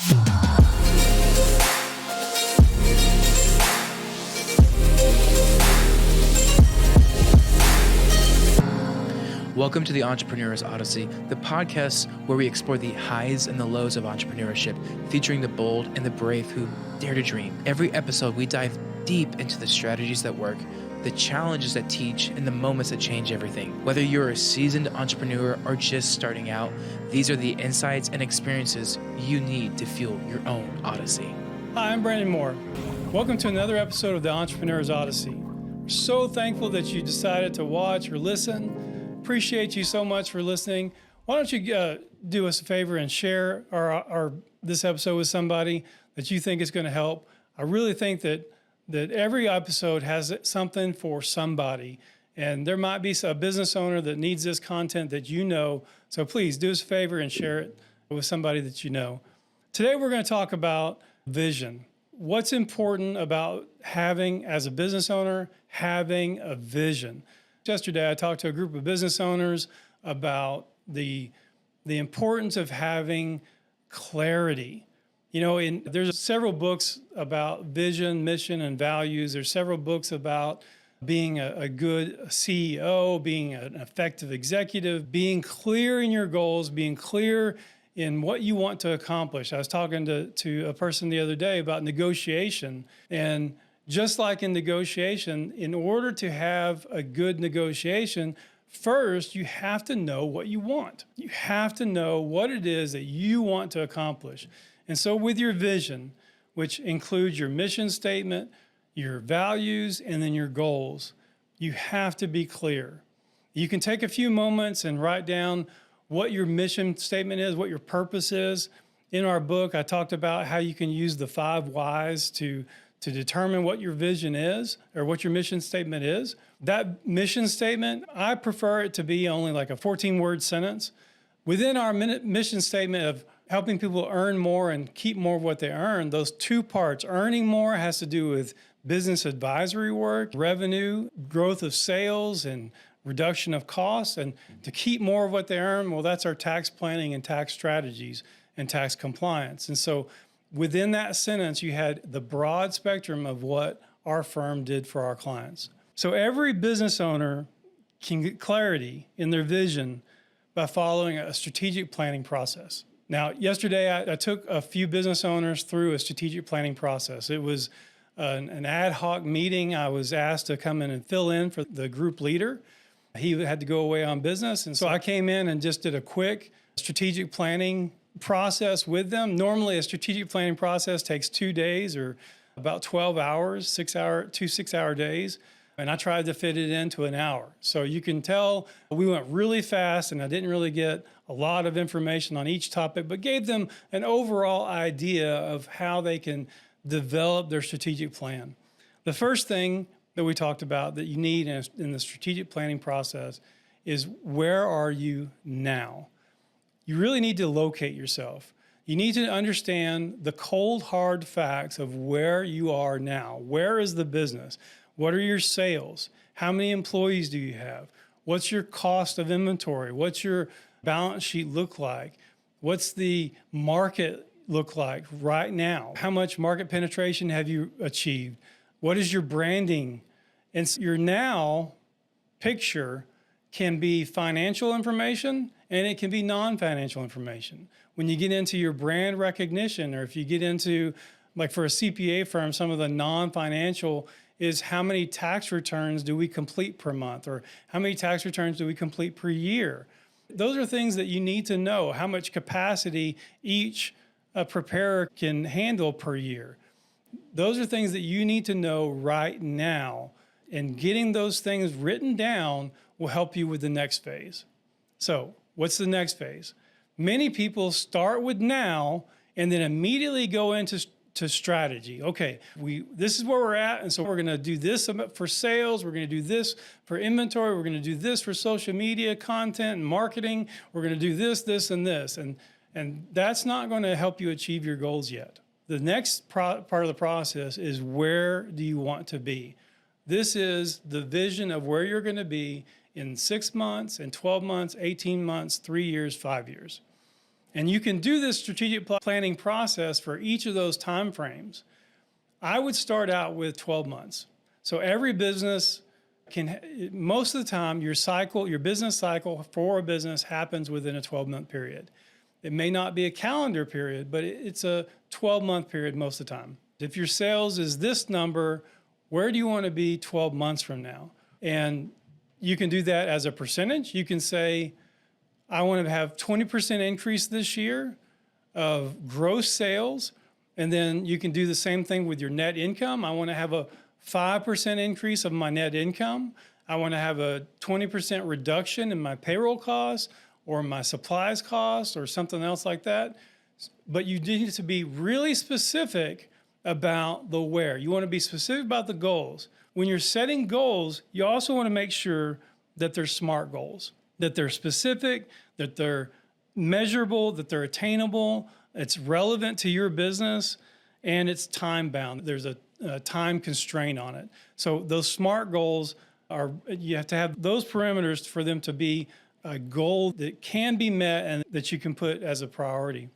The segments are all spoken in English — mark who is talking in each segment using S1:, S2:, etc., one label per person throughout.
S1: Welcome to the Entrepreneur's Odyssey, the podcast where we explore the highs and the lows of entrepreneurship, featuring the bold and the brave who dare to dream. Every episode, we dive deep into the strategies that work, the challenges that teach, and the moments that change everything. Whether you're a seasoned entrepreneur or just starting out, these are the insights and experiences you need to fuel your own Odyssey.
S2: Hi, I'm Brandon Moore. Welcome to another episode of the Entrepreneur's Odyssey. We're so thankful that you decided to watch or listen. Appreciate you so much for listening. Why don't you do us a favor and share this episode with somebody that you think is going to help. I really think that every episode has something for somebody, and there might be a business owner that needs this content that you know. So please do us a favor and share it with somebody that you know. Today we're going to talk about vision. What's important about having, as a business owner, having a vision. Yesterday, I talked to a group of business owners about the importance of having clarity. You know, there's several books about vision, mission, and values. There's several books about being a good CEO, being an effective executive, being clear in your goals, being clear in what you want to accomplish. I was talking to a person the other day about negotiation, and just like in negotiation, in order to have a good negotiation, first, you have to know what you want. You have to know what it is that you want to accomplish. And so with your vision, which includes your mission statement, your values, and then your goals, you have to be clear. You can take a few moments and write down what your mission statement is, what your purpose is. In our book, I talked about how you can use the 5 whys to determine what your vision is or what your mission statement is. That mission statement, I prefer it to be only like a 14-word sentence. Within our mission statement of helping people earn more and keep more of what they earn, those 2 parts, earning more has to do with business advisory work, revenue, growth of sales, and reduction of costs. And to keep more of what they earn, well, that's our tax planning and tax strategies and tax compliance. And so within that sentence, you had the broad spectrum of what our firm did for our clients. So every business owner can get clarity in their vision by following a strategic planning process. Now, yesterday, I took a few business owners through a strategic planning process. It was an ad hoc meeting. I was asked to come in and fill in for the group leader. He had to go away on business. And so I came in and just did a quick strategic planning process with them. Normally, a strategic planning process takes 2 days or about 12 hours, 2 6-hour days. And I tried to fit it into an hour. So you can tell we went really fast, and I didn't really get a lot of information on each topic, but gave them an overall idea of how they can develop their strategic plan. The first thing that we talked about that you need in the strategic planning process is, where are you now? You really need to locate yourself. You need to understand the cold, hard facts of where you are now. Where is the business? What are your sales? How many employees do you have? What's your cost of inventory? What's your balance sheet look like? What's the market look like right now? How much market penetration have you achieved? What is your branding? And your now picture can be financial information, and it can be non-financial information. When you get into your brand recognition, or if you get into, like for a CPA firm, some of the non-financial is how many tax returns do we complete per month, or how many tax returns do we complete per year. Those are things that you need to know, how much capacity each preparer can handle per year. Those are things that you need to know right now, and getting those things written down will help you with the next phase. So what's the next phase? Many people start with now and then immediately go into strategy. Okay, this is where we're at, and so we're going to do this for sales, we're going to do this for inventory, we're going to do this for social media content and marketing, we're going to do this, this, and this. And that's not going to help you achieve your goals yet. The next part of the process is, where do you want to be? This is the vision of where you're going to be in 6 months, in 12 months, 18 months, 3 years, 5 years. And you can do this strategic planning process for each of those time frames. I would start out with 12 months. So every business most of the time, your business cycle for a business happens within a 12-month period. It may not be a calendar period, but it's a 12-month period most of the time. If your sales is this number, where do you want to be 12 months from now? And you can do that as a percentage. You can say, I want to have 20% increase this year of gross sales. And then you can do the same thing with your net income. I want to have a 5% increase of my net income. I want to have a 20% reduction in my payroll costs or my supplies costs or something else like that. But you need to be really specific about the where. You want to be specific about the goals. When you're setting goals, you also want to make sure that they're SMART goals, that they're specific, that they're measurable, that they're attainable, it's relevant to your business, and it's time bound. There's a time constraint on it. So those SMART goals you have to have those parameters for them to be a goal that can be met and that you can put as a priority.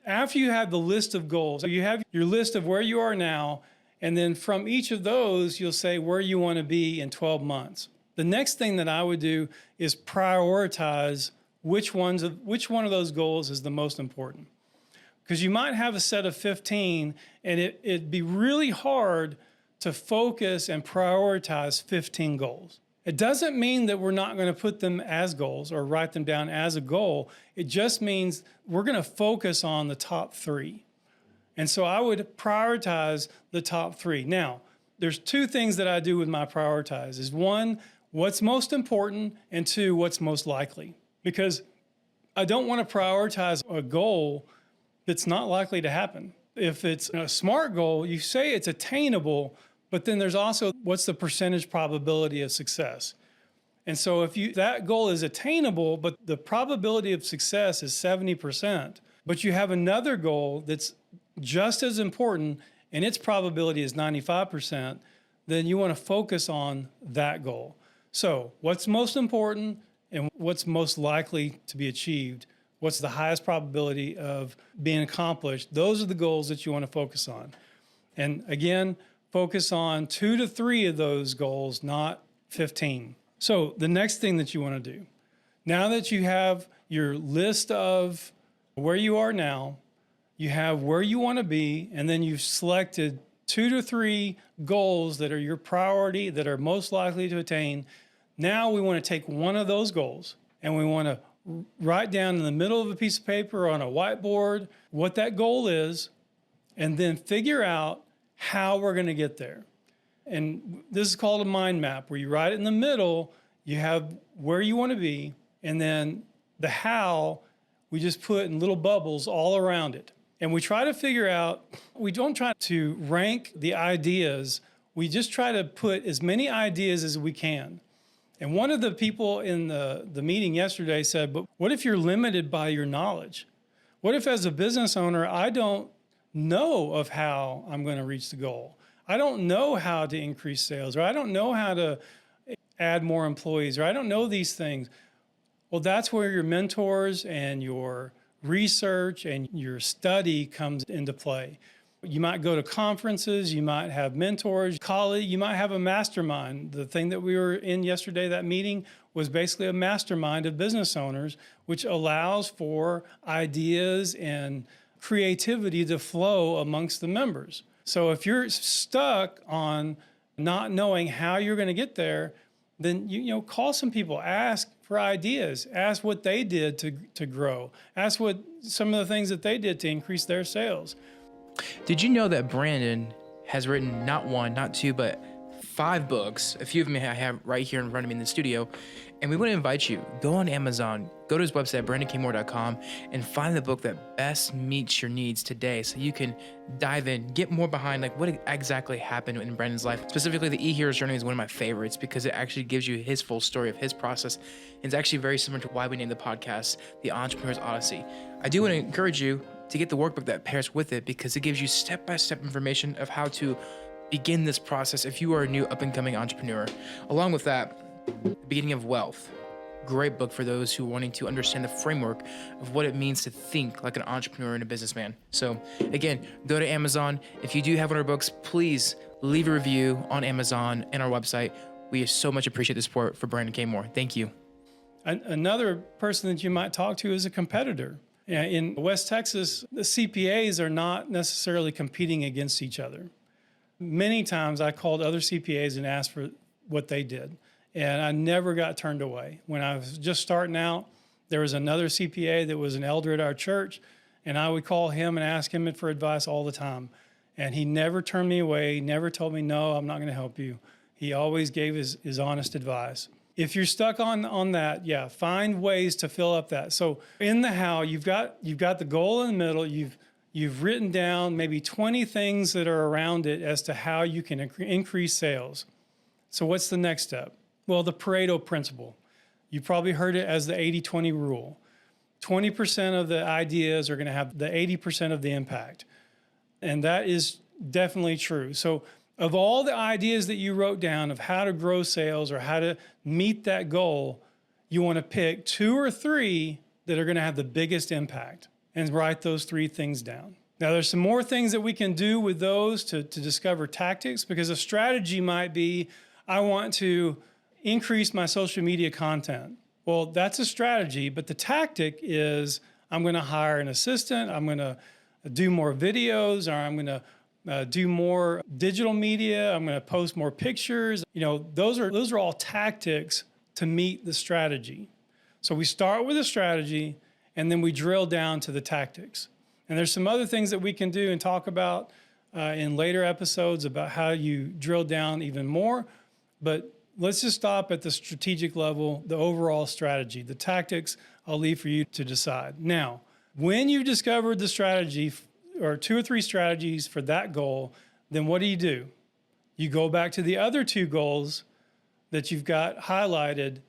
S2: After you have the list of goals, so you have your list of where you are now, and then from each of those, you'll say where you want to be in 12 months. The next thing that I would do is prioritize which one of those goals is the most important. Because you might have a set of 15, and it'd be really hard to focus and prioritize 15 goals. It doesn't mean that we're not going to put them as goals or write them down as a goal. It just means we're going to focus on the top 3. And so I would prioritize the top 3. Now, there's 2 things that I do with my prioritize. Is 1, what's most important, and 2, what's most likely. Because I don't want to prioritize a goal that's not likely to happen. If it's a SMART goal, you say it's attainable, but then there's also what's the percentage probability of success. And so if that goal is attainable, but the probability of success is 70%, but you have another goal that's just as important and its probability is 95%, then you want to focus on that goal. So what's most important and what's most likely to be achieved? What's the highest probability of being accomplished? Those are the goals that you want to focus on. And again, focus on 2 to 3 of those goals, not 15. So the next thing that you want to do, now that you have your list of where you are now, you have where you want to be, and then you've selected 2 to 3 goals that are your priority, that are most likely to attain. Now we want to take one of those goals and we want to write down in the middle of a piece of paper on a whiteboard what that goal is, and then figure out how we're going to get there. And this is called a mind map, where you write it in the middle, you have where you want to be, and then the how we just put in little bubbles all around it. And we try to figure out, we don't try to rank the ideas, we just try to put as many ideas as we can. And one of the people in the meeting yesterday said, but what if you're limited by your knowledge? What if as a business owner, I don't know of how I'm going to reach the goal? I don't know how to increase sales, or I don't know how to add more employees, or I don't know these things. Well, that's where your mentors and your research and your study comes into play. You might go to conferences, you might have mentors, colleagues, you might have a mastermind. The thing that we were in yesterday, that meeting, was basically a mastermind of business owners, which allows for ideas and creativity to flow amongst the members. So if you're stuck on not knowing how you're going to get there, then you call some people, ask for ideas, ask what they did to grow, ask what some of the things that they did to increase their sales.
S1: Did you know that Brandon has written not 1, not 2, but 5 books? A few of them I have right here in front of me in the studio. And we want to invite you, go on Amazon, go to his website, brandonkmoore.com, and find the book that best meets your needs today, so you can dive in, get more behind like what exactly happened in Brandon's life. Specifically, the E-Hero's Journey is one of my favorites because it actually gives you his full story of his process. And it's actually very similar to why we named the podcast The Entrepreneur's Odyssey. I do want to encourage you to get the workbook that pairs with it, because it gives you step-by-step information of how to begin this process if you are a new up-and-coming entrepreneur. Along with that, the beginning of wealth, great book for those who are wanting to understand the framework of what it means to think like an entrepreneur and a businessman. So again, go to Amazon. If you do have one of our books, please leave a review on Amazon and our website. We so much appreciate the support for Brandon K. Moore. Thank you.
S2: Another person that you might talk to is a competitor. In West Texas, the CPAs are not necessarily competing against each other. Many times I called other CPAs and asked for what they did, and I never got turned away. When I was just starting out, there was another CPA that was an elder at our church, and I would call him and ask him for advice all the time. And he never turned me away, never told me, no, I'm not going to help you. He always gave his honest advice. If you're stuck on that, yeah, find ways to fill up that. So in the how, you've got the goal in the middle. You've written down maybe 20 things that are around it as to how you can increase sales. So what's the next step? Well, the Pareto principle. You probably heard it as the 80-20 rule. 20% of the ideas are going to have the 80% of the impact. And that is definitely true. So of all the ideas that you wrote down of how to grow sales or how to meet that goal, you want to pick 2 or 3 that are going to have the biggest impact and write those 3 things down. Now, there's some more things that we can do with those to discover tactics, because a strategy might be, I want to increase my social media content. Well, that's a strategy, but the tactic is I'm going to hire an assistant, I'm going to do more videos, or I'm going to do more digital media, I'm going to post more pictures. Those are all tactics to meet the strategy. So we start with a strategy, and then we drill down to the tactics. And there's some other things that we can do and talk about in later episodes about how you drill down even more. But let's just stop at the strategic level, the overall strategy. The tactics, I'll leave for you to decide. Now, when you've discovered the strategy, or 2 or 3 strategies for that goal, then what do? You go back to the other 2 goals that you've got highlighted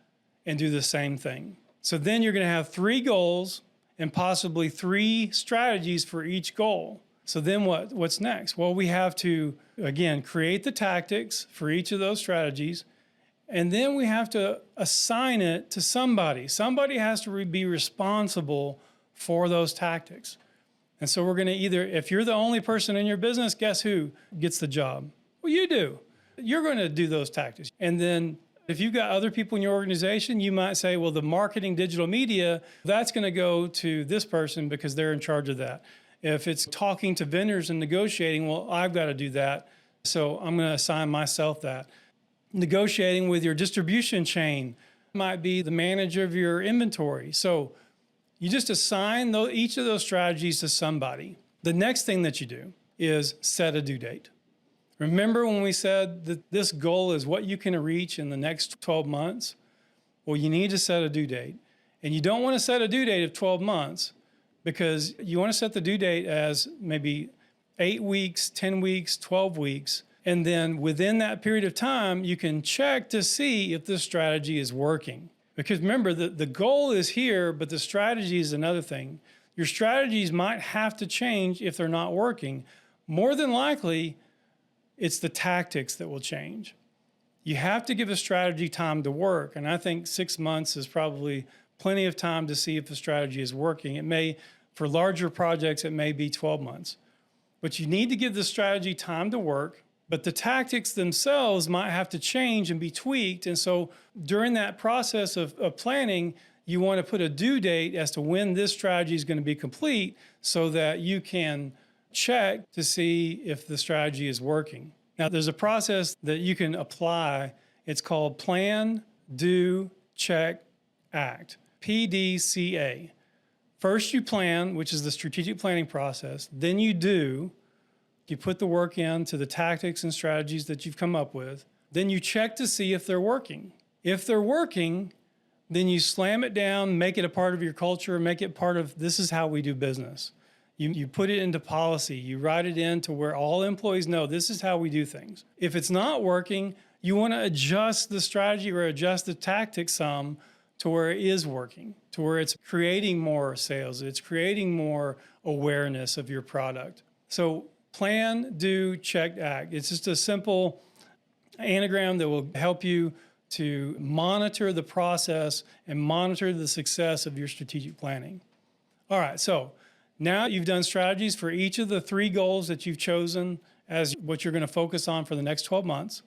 S2: and do the same thing. So then you're going to have 3 goals and possibly 3 strategies for each goal. So then what's next? Well, we have to, again, create the tactics for each of those strategies, and then we have to assign it to somebody. Somebody has to be responsible for those tactics. And so we're going to if you're the only person in your business, guess who gets the job? Well, you do. You're going to do those tactics. And then if you've got other people in your organization, you might say, well, the marketing digital media, that's going to go to this person because they're in charge of that. If it's talking to vendors and negotiating, well, I've got to do that. So I'm going to assign myself that. Negotiating with your distribution chain might be the manager of your inventory. So you just assign each of those strategies to somebody. The next thing that you do is set a due date. Remember when we said that this goal is what you can reach in the next 12 months? Well, you need to set a due date. And you don't want to set a due date of 12 months because you want to set the due date as maybe 8 weeks, 10 weeks, 12 weeks. And then within that period of time, you can check to see if this strategy is working. Because remember, the goal is here, but the strategy is another thing. Your strategies might have to change if they're not working. More than likely, it's the tactics that will change. You have to give a strategy time to work. And I think 6 months is probably plenty of time to see if the strategy is working. It may, for larger projects, it may be 12 months. But you need to give the strategy time to work. But the tactics themselves might have to change and be tweaked. And so during that process of planning, you want to put a due date as to when this strategy is going to be complete so that you can check to see if the strategy is working. Now, there's a process that you can apply. It's called Plan, Do, Check, Act, PDCA. First, you plan, which is the strategic planning process. Then you do. You put the work into the tactics and strategies that you've come up with. Then you check to see if they're working. If they're working, then you slam it down, make it a part of your culture, make it part of this is how we do business. You put it into policy. You write it in to where all employees know this is how we do things. If it's not working, you want to adjust the strategy or adjust the tactics some to where it is working, to where it's creating more sales, it's creating more awareness of your product. So plan, do, check, act. It's just a simple anagram that will help you to monitor the process and monitor the success of your strategic planning. All right, so now you've done strategies for each of the 3 goals that you've chosen as what you're going to focus on for the next 12 months.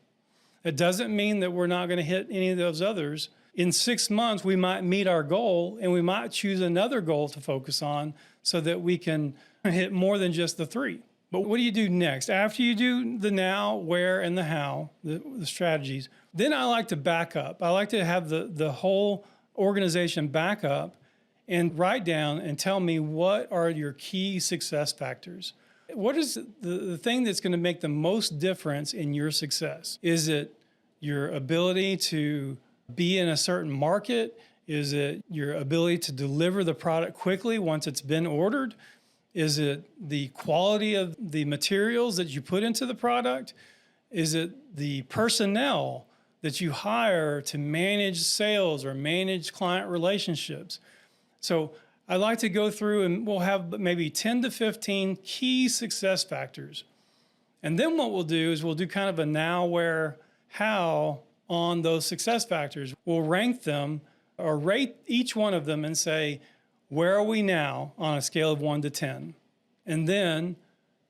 S2: It doesn't mean that we're not going to hit any of those others. In 6 months, we might meet our goal and we might choose another goal to focus on so that we can hit more than just the 3. But what do you do next? After you do the now, where, and the how, the strategies, then I like to back up. I like to have the whole organization back up and write down and tell me what are your key success factors. What is the thing that's going to make the most difference in your success? Is it your ability to be in a certain market? Is it your ability to deliver the product quickly once it's been ordered? Is it the quality of the materials that you put into the product? Is it the personnel that you hire to manage sales or manage client relationships? So I like to go through and we'll have maybe 10 to 15 key success factors. And then what we'll do is we'll do kind of a now, where, how on those success factors. We'll rank them or rate each one of them and say, where are we now on a scale of 1 to 10? And then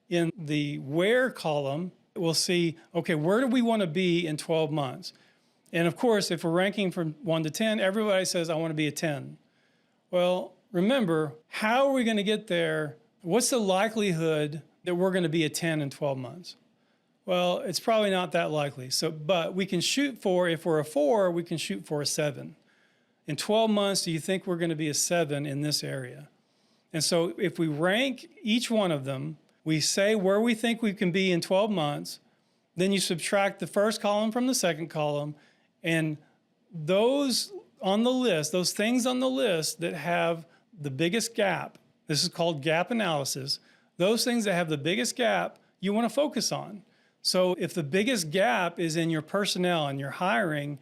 S2: in the where column, we'll see, okay, where do we want to be in 12 months? And of course, if we're ranking from 1 to 10, everybody says, I want to be a 10. Well, remember, how are we going to get there? What's the likelihood that we're going to be a 10 in 12 months? Well, it's probably not that likely. But we can shoot for, if we're a 4, we can shoot for a 7. In 12 months, do you think we're going to be a 7 in this area? And so if we rank each one of them, we say where we think we can be in 12 months, then you subtract the first column from the second column, and those on the list, those things on the list that have the biggest gap, this is called gap analysis, those things that have the biggest gap, you want to focus on. So if the biggest gap is in your personnel and your hiring,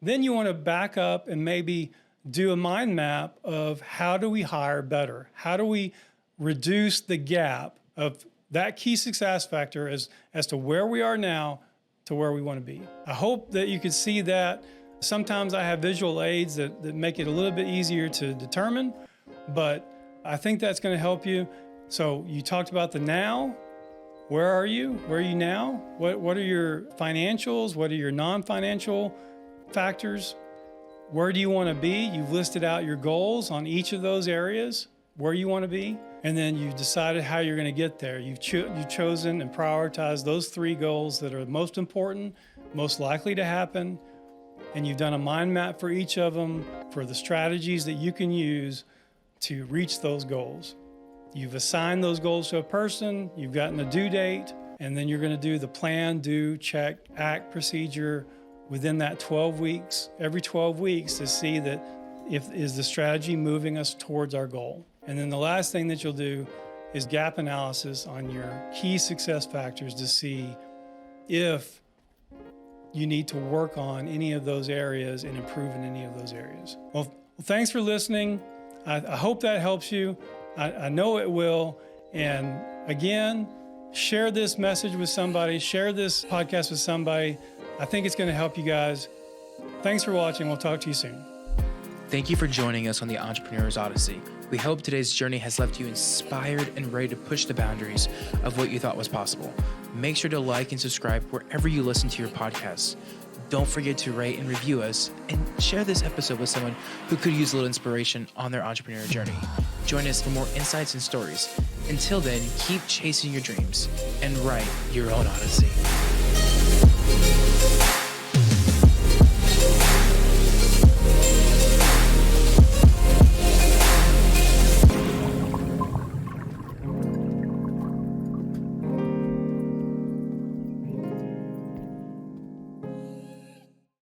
S2: then you want to back up and maybe do a mind map of how do we hire better? How do we reduce the gap of that key success factor as to where we are now to where we want to be? I hope that you could see that. Sometimes I have visual aids that make it a little bit easier to determine, but I think that's going to help you. So you talked about the now. Where are you? Where are you now? What are your financials? What are your non-financial factors? Where do you want to be? You've listed out your goals on each of those areas, where you want to be, and then you've decided how you're going to get there. You've chosen and prioritized those 3 goals that are most important, most likely to happen, and you've done a mind map for each of them for the strategies that you can use to reach those goals. You've assigned those goals to a person, you've gotten a due date, and then you're going to do the plan, do, check, act procedure within that 12 weeks, every 12 weeks, to see that is the strategy moving us towards our goal. And then the last thing that you'll do is gap analysis on your key success factors to see if you need to work on any of those areas and improve in any of those areas. Well, thanks for listening. I hope that helps you. I know it will. And again, share this message with somebody, share this podcast with somebody. I think it's going to help you guys. Thanks for watching. We'll talk to you soon.
S1: Thank you for joining us on the Entrepreneur's Odyssey. We hope today's journey has left you inspired and ready to push the boundaries of what you thought was possible. Make sure to like and subscribe wherever you listen to your podcasts. Don't forget to rate and review us, and share this episode with someone who could use a little inspiration on their entrepreneurial journey. Join us for more insights and stories. Until then, keep chasing your dreams and write your own Odyssey.